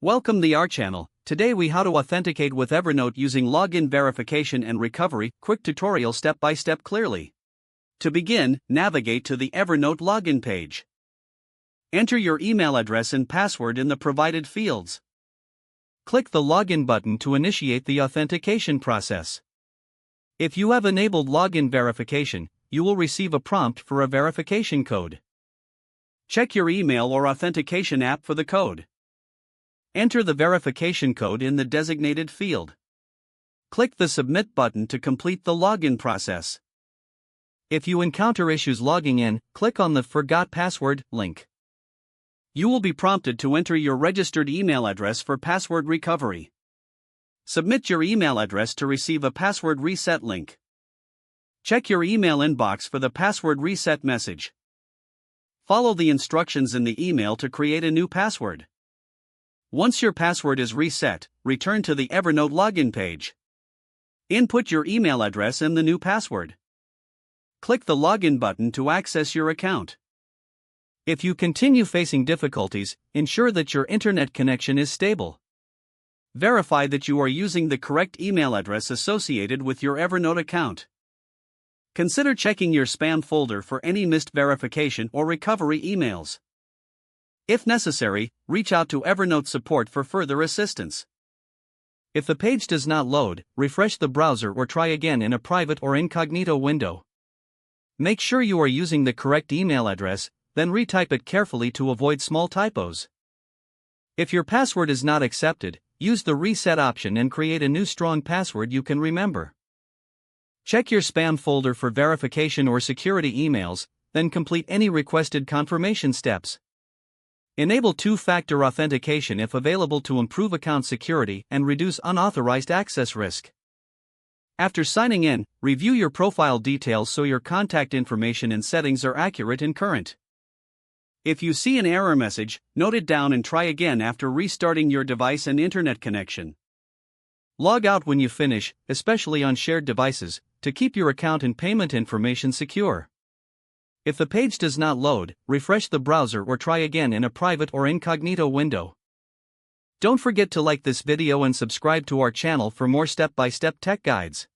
Welcome to our channel. Today we how to authenticate with Evernote using login verification and recovery. Quick tutorial step by step clearly. To begin, navigate to the Evernote login page. Enter your email address and password in the provided fields. Click the login button to initiate the authentication process. If you have enabled login verification, you will receive a prompt for a verification code. Check your email or authentication app for the code. Enter the verification code in the designated field. Click the Submit button to complete the login process. If you encounter issues logging in, click on the Forgot Password link. You will be prompted to enter your registered email address for password recovery. Submit your email address to receive a password reset link. Check your email inbox for the password reset message. Follow the instructions in the email to create a new password. Once your password is reset, return to the Evernote login page. Input your email address and the new password. Click the Login button to access your account. If you continue facing difficulties, ensure that your internet connection is stable. Verify that you are using the correct email address associated with your Evernote account. Consider checking your spam folder for any missed verification or recovery emails. If necessary, reach out to Evernote support for further assistance. If the page does not load, refresh the browser or try again in a private or incognito window. Make sure you are using the correct email address, then retype it carefully to avoid small typos. If your password is not accepted, use the reset option and create a new strong password you can remember. Check your spam folder for verification or security emails, then complete any requested confirmation steps. Enable two-factor authentication if available to improve account security and reduce unauthorized access risk. After signing in, review your profile details so your contact information and settings are accurate and current. If you see an error message, note it down and try again after restarting your device and internet connection. Log out when you finish, especially on shared devices, to keep your account and payment information secure. If the page does not load, refresh the browser or try again in a private or incognito window. Don't forget to like this video and subscribe to our channel for more step-by-step tech guides.